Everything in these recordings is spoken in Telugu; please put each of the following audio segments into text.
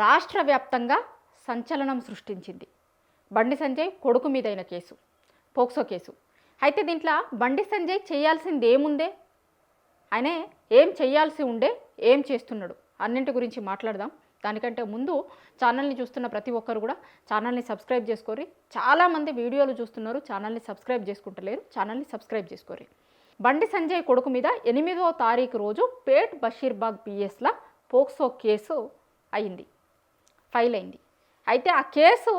రాష్ట్ర వ్యాప్తంగా సంచలనం సృష్టించింది. బండి సంజయ్ కొడుకు మీదైన కేసు, పోక్సో కేసు. అయితే దీంట్లో బండి సంజయ్ చేయాల్సింది ఏముందే, ఆయన ఏం చేయాల్సి ఉండే, ఏం చేస్తున్నాడు అన్నింటి గురించి మాట్లాడదాం. దానికంటే ముందు ఛానల్ని చూస్తున్న ప్రతి ఒక్కరు కూడా ఛానల్ని సబ్స్క్రైబ్ చేసుకోరి. చాలామంది వీడియోలు చూస్తున్నారు, ఛానల్ని సబ్స్క్రైబ్ చేసుకుంటలేరు. ఛానల్ని సబ్స్క్రైబ్ చేసుకోరి. బండి సంజయ్ కొడుకు మీద 8వ తారీఖు రోజు పేట్ బషీర్బాగ్ పిఎస్లా పోక్సో కేసు ఫైల్ అయింది. అయితే ఆ కేసు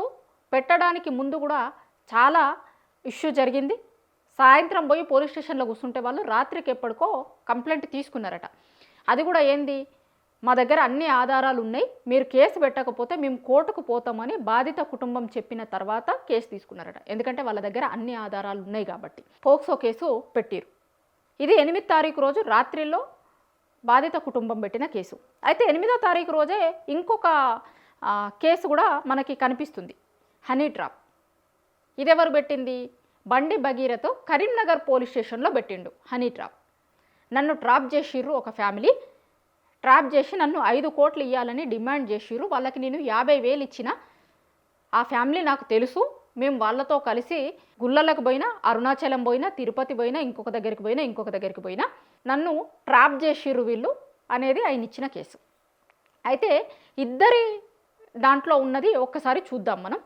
పెట్టడానికి ముందు కూడా చాలా ఇష్యూ జరిగింది. సాయంత్రం పోయి పోలీస్ స్టేషన్లో కూర్చుంటే వాళ్ళు రాత్రికి ఎప్పటికో కంప్లైంట్ తీసుకున్నారట. అది కూడా ఏంది, మా దగ్గర అన్ని ఆధారాలు ఉన్నాయి, మీరు కేసు పెట్టకపోతే మేము కోర్టుకు పోతామని బాధిత కుటుంబం చెప్పిన తర్వాత కేసు తీసుకున్నారట. ఎందుకంటే వాళ్ళ దగ్గర అన్ని ఆధారాలు ఉన్నాయి కాబట్టి పోక్సో కేసు పెట్టిరు. ఇది 8వ తారీఖు రోజు రాత్రిలో బాధిత కుటుంబం పెట్టిన కేసు. అయితే 8వ తారీఖు రోజే ఇంకొక కేసు కూడా మనకి కనిపిస్తుంది, హనీ ట్రాప్. ఇది ఎవరు పెట్టింది? బండి భగీరథ్ కరీంనగర్ పోలీస్ స్టేషన్లో పెట్టిండు హనీ ట్రాప్. నన్ను ట్రాప్ చేసిర్రు, ఒక ఫ్యామిలీ ట్రాప్ చేసి నన్ను 5 కోట్లు ఇవ్వాలని డిమాండ్ చేసిర్రు. వాళ్ళకి నేను 50,000 ఇచ్చిన. ఆ ఫ్యామిలీ నాకు తెలుసు, మేము వాళ్ళతో కలిసి గుళ్ళలకు పోయినా, అరుణాచలం పోయినా, తిరుపతి పోయినా, ఇంకొక దగ్గరికి పోయినా నన్ను ట్రాప్ చేసిర్రు వీళ్ళు అనేది ఆయన ఇచ్చిన కేసు. అయితే ఇద్దరి దాంట్లో ఉన్నది ఒక్కసారి చూద్దాం మనం.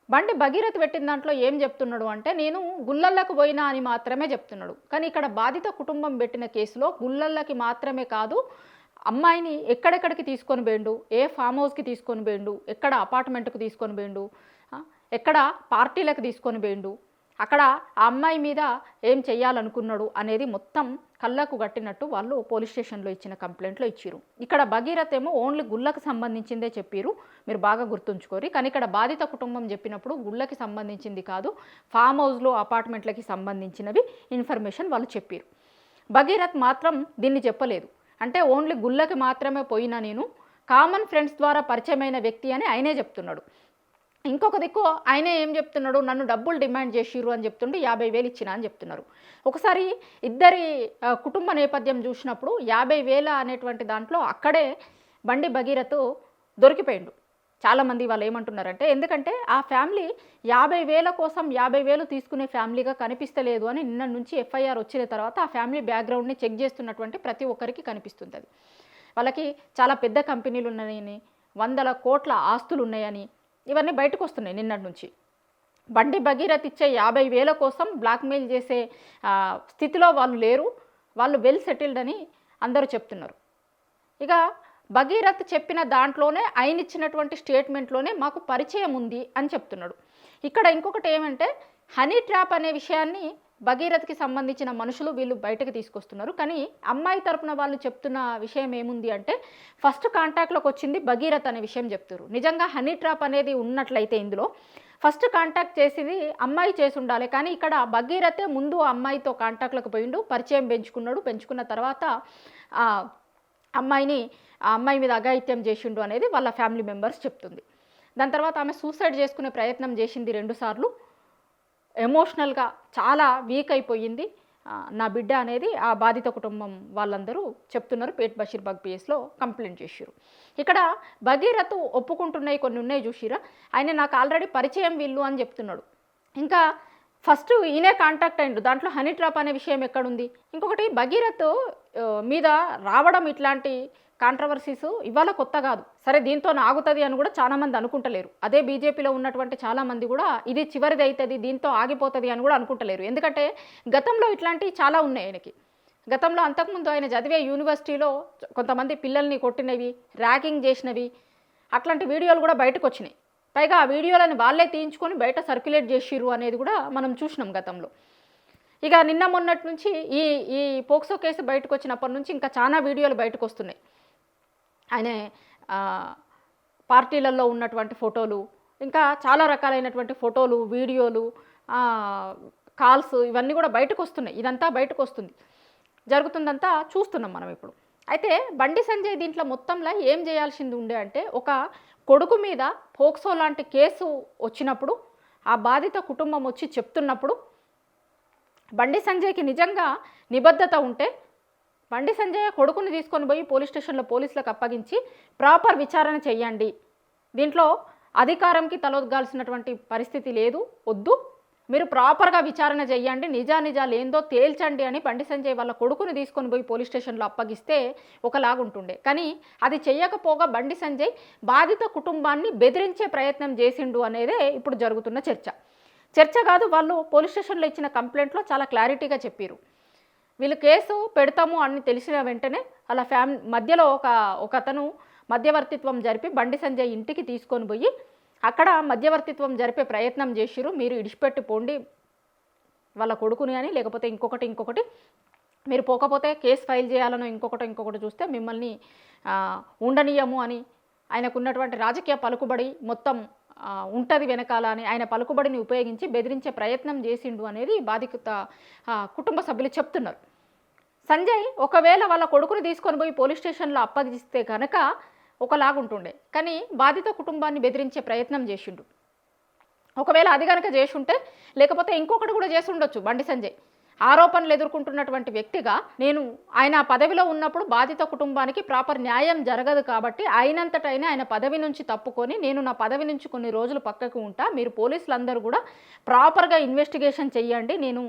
బండి భగీరథ్ పెట్టిన దాంట్లో ఏం చెప్తున్నాడు అంటే, నేను గుళ్ళలకు పోయినా అని మాత్రమే చెప్తున్నాడు. కానీ ఇక్కడ బాధిత కుటుంబం పెట్టిన కేసులో గుళ్ళకి మాత్రమే కాదు, అమ్మాయిని ఎక్కడెక్కడికి తీసుకొని పోయిండు, ఏ ఫామ్ హౌస్కి తీసుకొని పోయిండు, ఎక్కడ అపార్ట్మెంట్కి తీసుకొని పోయిండు, ఎక్కడ పార్టీలకు తీసుకొని పోయిండు, అక్కడ ఆ అమ్మాయి మీద ఏం చెయ్యాలనుకున్నాడు అనేది మొత్తం కళ్ళకు కట్టినట్టు వాళ్ళు పోలీస్ స్టేషన్లో ఇచ్చిన కంప్లైంట్లో ఇచ్చిరు. ఇక్కడ భగీరథ్ ఏమో ఓన్లీ గుళ్ళకు సంబంధించిందే చెప్పిరు, మీరు బాగా గుర్తుంచుకోరి. కానీ ఇక్కడ బాధిత కుటుంబం చెప్పినప్పుడు గుళ్ళకి సంబంధించింది కాదు, ఫామ్ హౌస్లో అపార్ట్మెంట్లకి సంబంధించినవి ఇన్ఫర్మేషన్ వాళ్ళు చెప్పిరు. భగీరథ్ మాత్రం దీన్ని చెప్పలేదు. అంటే ఓన్లీ గుళ్ళకి మాత్రమే పోయినా, నేను కామన్ ఫ్రెండ్స్ ద్వారా పరిచయమైన వ్యక్తి అని ఆయనే చెప్తున్నాడు. ఇంకొక దిక్కు ఆయనే ఏం చెప్తున్నాడు, నన్ను డబ్బులు డిమాండ్ చేసిర్రు అని చెప్తుంటే 50,000 ఇచ్చిన అని చెప్తున్నారు. ఒకసారి ఇద్దరి కుటుంబ నేపథ్యం చూసినప్పుడు 50,000 అనేటువంటి దాంట్లో అక్కడే బండి భగీరథ్ దొరికిపోయిండు. చాలామంది వాళ్ళు ఏమంటున్నారంటే, ఎందుకంటే ఆ ఫ్యామిలీ 50,000 కోసం 50,000 తీసుకునే ఫ్యామిలీగా కనిపిస్తలేదు అని నిన్న నుంచి ఎఫ్ఐఆర్ వచ్చిన తర్వాత ఆ ఫ్యామిలీ బ్యాక్గ్రౌండ్ని చెక్ చేస్తున్నటువంటి ప్రతి ఒక్కరికి కనిపిస్తుంది. అది వాళ్ళకి చాలా పెద్ద కంపెనీలు ఉన్నాయని, 100 కోట్ల ఆస్తులు ఉన్నాయని ఇవన్నీ బయటకు వస్తున్నాయి నిన్నటి నుంచి. బండి భగీరథ్ ఇచ్చే 50,000 కోసం బ్లాక్మెయిల్ చేసే స్థితిలో వాళ్ళు లేరు, వాళ్ళు వెల్ సెటిల్డ్ అని అందరూ చెప్తున్నారు. ఇక భగీరథ్ చెప్పిన దాంట్లోనే, ఆయన ఇచ్చినటువంటి స్టేట్మెంట్లోనే మాకు పరిచయం ఉంది అని చెప్తున్నాడు. ఇక్కడ ఇంకొకటి ఏమంటే, హనీ ట్రాప్ అనే విషయాన్ని భగీరథ్కి సంబంధించిన మనుషులు వీళ్ళు బయటకు తీసుకొస్తున్నారు. కానీ అమ్మాయి తరపున వాళ్ళు చెప్తున్న విషయం ఏముంది అంటే, ఫస్ట్ కాంటాక్ట్లోకి వచ్చింది భగీరథ్ అనే విషయం చెప్తారు. నిజంగా హనీ ట్రాప్ అనేది ఉన్నట్లయితే ఇందులో ఫస్ట్ కాంటాక్ట్ చేసింది అమ్మాయి చేసి ఉండాలి. కానీ ఇక్కడ భగీరథే ముందు అమ్మాయితో కాంటాక్ట్లోకి పోయిండు, పరిచయం పెంచుకున్నాడు. పెంచుకున్న తర్వాత ఆ అమ్మాయి మీద అఘాయిత్యం చేసిండు అనేది వాళ్ళ ఫ్యామిలీ మెంబర్స్ చెప్తుంది. దాని తర్వాత ఆమె సూసైడ్ చేసుకునే ప్రయత్నం చేసింది 2 సార్లు. ఎమోషనల్గా చాలా వీక్ అయిపోయింది నా బిడ్డ అనేది ఆ బాధిత కుటుంబం వాళ్ళందరూ చెప్తున్నారు. పేట్ బషీర్బాగ్ పిఎస్లో కంప్లైంట్ చేసిరు. ఇక్కడ భగీరథ్ ఒప్పుకుంటున్నాయి కొన్ని ఉన్నాయి చూసిరా, ఆయన నాకు ఆల్రెడీ పరిచయం వీళ్ళు అని చెప్తున్నాడు. ఇంకా ఫస్ట్ ఈయనే కాంటాక్ట్ అయ్యిండు, దాంట్లో హనీ ట్రాప్ అనే విషయం ఎక్కడుంది? ఇంకొకటి, భగీరథ్ మీద రావడం ఇట్లాంటి కాంట్రవర్సీస్ ఇవాళ కొత్త కాదు. సరే దీంతో ఆగుతుంది అని కూడా చాలామంది అనుకుంటలేరు. అదే బీజేపీలో ఉన్నటువంటి చాలామంది కూడా ఇది చివరిది అవుతుంది, దీంతో ఆగిపోతుంది అని కూడా అనుకుంటలేరు. ఎందుకంటే గతంలో ఇట్లాంటివి చాలా ఉన్నాయి ఆయనకి. గతంలో అంతకుముందు ఆయన చదివే యూనివర్సిటీలో కొంతమంది పిల్లల్ని కొట్టినవి, ర్యాగింగ్ చేసినవి, అట్లాంటి వీడియోలు కూడా బయటకు వచ్చినాయి. పైగా ఆ వీడియోలను వాళ్ళే తీయించుకొని బయట సర్క్యులేట్ చేసిర్రు అనేది కూడా మనం చూసినాం గతంలో. ఇక నిన్న మొన్నటి నుంచి ఈ పోక్సో కేసు బయటకు వచ్చినప్పటి నుంచి ఇంకా చాలా వీడియోలు బయటకు వస్తున్నాయి. ఆయన పార్టీలలో ఉన్నటువంటి ఫోటోలు, ఇంకా చాలా రకాలైనటువంటి ఫోటోలు, వీడియోలు, కాల్స్ ఇవన్నీ కూడా బయటకు వస్తున్నాయి. ఇదంతా బయటకు వస్తుంది, జరుగుతుందంతా చూస్తున్నాం మనం ఇప్పుడు. అయితే బండి సంజయ్ దీంట్లో మొత్తంలో ఏం చేయాల్సింది ఉండే అంటే, ఒక కొడుకు మీద పోక్సో లాంటి కేసు వచ్చినప్పుడు, ఆ బాధిత కుటుంబం వచ్చి చెప్తున్నప్పుడు బండి సంజయ్కి నిజంగా నిబద్ధత ఉంటే బండి సంజయ్ కొడుకుని తీసుకొని పోయి పోలీస్ స్టేషన్లో పోలీసులకు అప్పగించి ప్రాపర్ విచారణ చేయండి. దీంట్లో అధికారంకి తలొగ్గాల్సినటువంటి పరిస్థితి లేదు, వద్దు, మీరు ప్రాపర్గా విచారణ చేయండి, నిజాలు ఏందో తేల్చండి అని బండి సంజయ్ వాళ్ళ కొడుకుని తీసుకొని పోయి పోలీస్ స్టేషన్లో అప్పగిస్తే ఒకలాగుంటుండే. కానీ అది చెయ్యకపోగా బండి సంజయ్ బాధిత కుటుంబాన్ని బెదిరించే ప్రయత్నం చేసిండు అనేదే ఇప్పుడు జరుగుతున్న చర్చ కాదు. వాళ్ళు పోలీస్ స్టేషన్లో ఇచ్చిన కంప్లైంట్లో చాలా క్లారిటీగా చెప్పారు. వీళ్ళు కేసు పెడతాము అని తెలిసిన వెంటనే వాళ్ళ మధ్యలో ఒక అతను మధ్యవర్తిత్వం జరిపి బండి సంజయ్ ఇంటికి తీసుకొని పోయి అక్కడ మధ్యవర్తిత్వం జరిపే ప్రయత్నం చేసిరు. మీరు ఇడిచిపెట్టి పోండి వాళ్ళ కొడుకుని అని, లేకపోతే ఇంకొకటి మీరు పోకపోతే కేసు ఫైల్ చేయాలనో ఇంకొకటి చూస్తే మిమ్మల్ని ఉండనీయము అని ఆయనకున్నటువంటి రాజకీయ పలుకుబడి మొత్తం ఉంటుంది వెనకాల అని ఆయన పలుకుబడిని ఉపయోగించి బెదిరించే ప్రయత్నం చేసిండు అనేది బాధిత కుటుంబ సభ్యులు చెప్తున్నారు. సంజయ్ ఒకవేళ వాళ్ళ కొడుకుని తీసుకొని పోయి పోలీస్ స్టేషన్లో అప్పగిస్తే కనుక ఒకలాగుంటుండే. కానీ బాధిత కుటుంబాన్ని బెదిరించే ప్రయత్నం చేసిండు. ఒకవేళ అది కనుక చేసుంటే, లేకపోతే ఇంకొకటి కూడా చేసి ఉండొచ్చు. బండి సంజయ్ ఆరోపణలు ఎదుర్కొంటున్నటువంటి వ్యక్తిగా నేను ఆయన పదవిలో ఉన్నప్పుడు బాధిత కుటుంబానికి ప్రాపర్ న్యాయం జరగదు కాబట్టి అయినంతటైనా ఆయన పదవి నుంచి తప్పుకొని నేను నా పదవి నుంచి కొన్ని రోజులు పక్కకు ఉంటా, మీరు పోలీసులందరూ కూడా ప్రాపర్గా ఇన్వెస్టిగేషన్ చెయ్యండి, నేను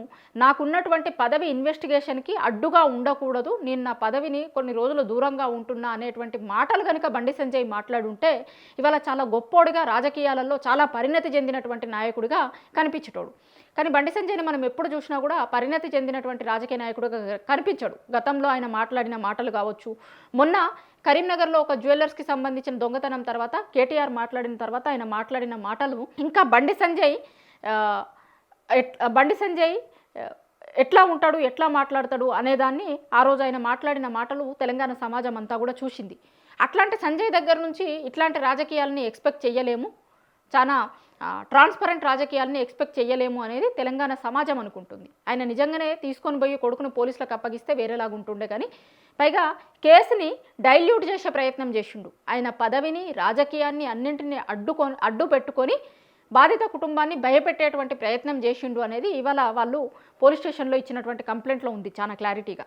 నాకున్నటువంటి పదవి ఇన్వెస్టిగేషన్కి అడ్డుగా ఉండకూడదు, నేను నా పదవిని కొన్ని రోజులు దూరంగా ఉంటున్నా అనేటువంటి మాటలు కనుక బండి సంజయ్ మాట్లాడుంటే ఇవాళ చాలా గొప్పోడిగా రాజకీయాలలో చాలా పరిణతి చెందినటువంటి నాయకుడిగా కనిపించేటోడు. కానీ బండి సంజయ్ని మనం ఎప్పుడు చూసినా కూడా పరిణతి చెందినటువంటి రాజకీయ నాయకుడుగా కనిపించాడు. గతంలో ఆయన మాట్లాడిన మాటలు కావచ్చు, మొన్న కరీంనగర్లో ఒక జ్యువెలర్స్కి సంబంధించిన దొంగతనం తర్వాత కేటీఆర్ మాట్లాడిన తర్వాత ఆయన మాట్లాడిన మాటలు ఇంకా బండి సంజయ్ ఎట్లా ఉంటాడు, ఎట్లా మాట్లాడతాడు అనేదాన్ని ఆ రోజు ఆయన మాట్లాడిన మాటలు తెలంగాణ సమాజం అంతా కూడా చూసింది. అట్లాంటి సంజయ్ దగ్గర నుంచి ఇట్లాంటి రాజకీయాలని ఎక్స్పెక్ట్ చేయలేము, చాలా ట్రాన్స్పరెంట్ రాజకీయాలని ఎక్స్పెక్ట్ చేయలేము అనేది తెలంగాణ సమాజం అనుకుంటుంది. ఆయన నిజంగానే తీసుకొని పోయి కొడుకును పోలీసులకు అప్పగిస్తే వేరేలాగా ఉంటుండే. కానీ పైగా కేసుని డైల్యూట్ చేసే ప్రయత్నం చేసిండు. ఆయన పదవిని రాజకీయాన్ని అన్నింటినీ అడ్డు పెట్టుకొని బాధిత కుటుంబాన్ని భయపెట్టేటువంటి ప్రయత్నం చేసిండు అనేది ఇవాళ వాళ్ళు పోలీస్ స్టేషన్లో ఇచ్చినటువంటి కంప్లైంట్లో ఉంది చాలా క్లారిటీగా.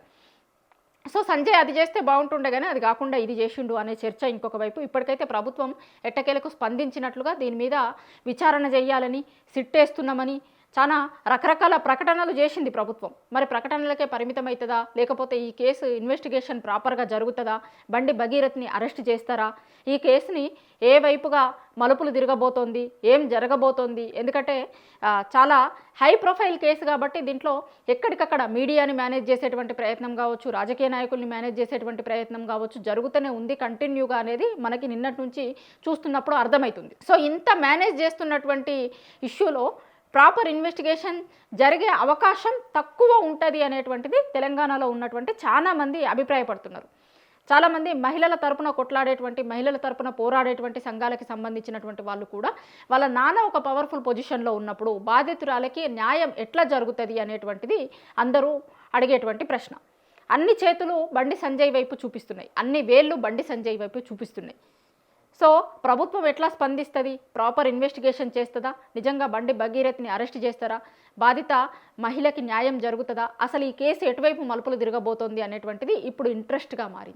సో సంజయ్ అది చేస్తే బాగుంటుండే కానీ అది కాకుండా ఇది చేసిండు అనే చర్చ ఇంకొక వైపు. ఇప్పటికైతే ప్రభుత్వం ఎట్టకేలకు స్పందించినట్లుగా దీని మీద విచారణ చేయాలని, సిట్టేస్తున్నామని చాలా రకరకాల ప్రకటనలు చేసింది ప్రభుత్వం. మరి ప్రకటనలకే పరిమితం అవుతుందా, లేకపోతే ఈ కేసు ఇన్వెస్టిగేషన్ ప్రాపర్గా జరుగుతుందా, బండి భగీరథ్ని అరెస్ట్ చేస్తారా, ఈ కేసుని ఏ వైపుగా మలుపులు తిరగబోతోంది, ఏం జరగబోతోంది? ఎందుకంటే చాలా హై ప్రొఫైల్ కేసు కాబట్టి దీంట్లో ఎక్కడికక్కడ మీడియాని మేనేజ్ చేసేటువంటి ప్రయత్నం కావచ్చు, రాజకీయ నాయకుల్ని మేనేజ్ చేసేటువంటి ప్రయత్నం కావచ్చు జరుగుతూనే ఉంది కంటిన్యూగా అనేది మనకి నిన్నటి నుంచి చూస్తున్నప్పుడు అర్థమవుతుంది. సో ఇంత మేనేజ్ చేస్తున్నటువంటి ఇష్యూలో ప్రాపర్ ఇన్వెస్టిగేషన్ జరిగే అవకాశం తక్కువ ఉంటుంది అనేటువంటిది తెలంగాణలో ఉన్నటువంటి చాలామంది అభిప్రాయపడుతున్నారు. చాలామంది మహిళల తరపున కొట్లాడేటువంటి, మహిళల తరపున పోరాడేటువంటి సంఘాలకి సంబంధించినటువంటి వాళ్ళు కూడా వాళ్ళ నాన్న ఒక పవర్ఫుల్ పొజిషన్లో ఉన్నప్పుడు బాధితురాలకి న్యాయం ఎట్లా జరుగుతుంది అనేటువంటిది అందరూ అడిగేటువంటి ప్రశ్న. అన్ని చేతులు బండి సంజయ్ వైపు చూపిస్తున్నాయి, అన్ని వేళ్ళు బండి సంజయ్ వైపు చూపిస్తున్నాయి. సో ప్రభుత్వం ఎట్లా స్పందిస్తుంది, ప్రాపర్ ఇన్వెస్టిగేషన్ చేస్తుందా, నిజంగా బండి భగీరథ్ని అరెస్ట్ చేస్తారా, బాధిత మహిళకి న్యాయం జరుగుతుందా, అసలు ఈ కేసు ఎటువైపు మలుపులు తిరగబోతోంది అనేటువంటిది ఇప్పుడు ఇంట్రెస్ట్గా మారింది.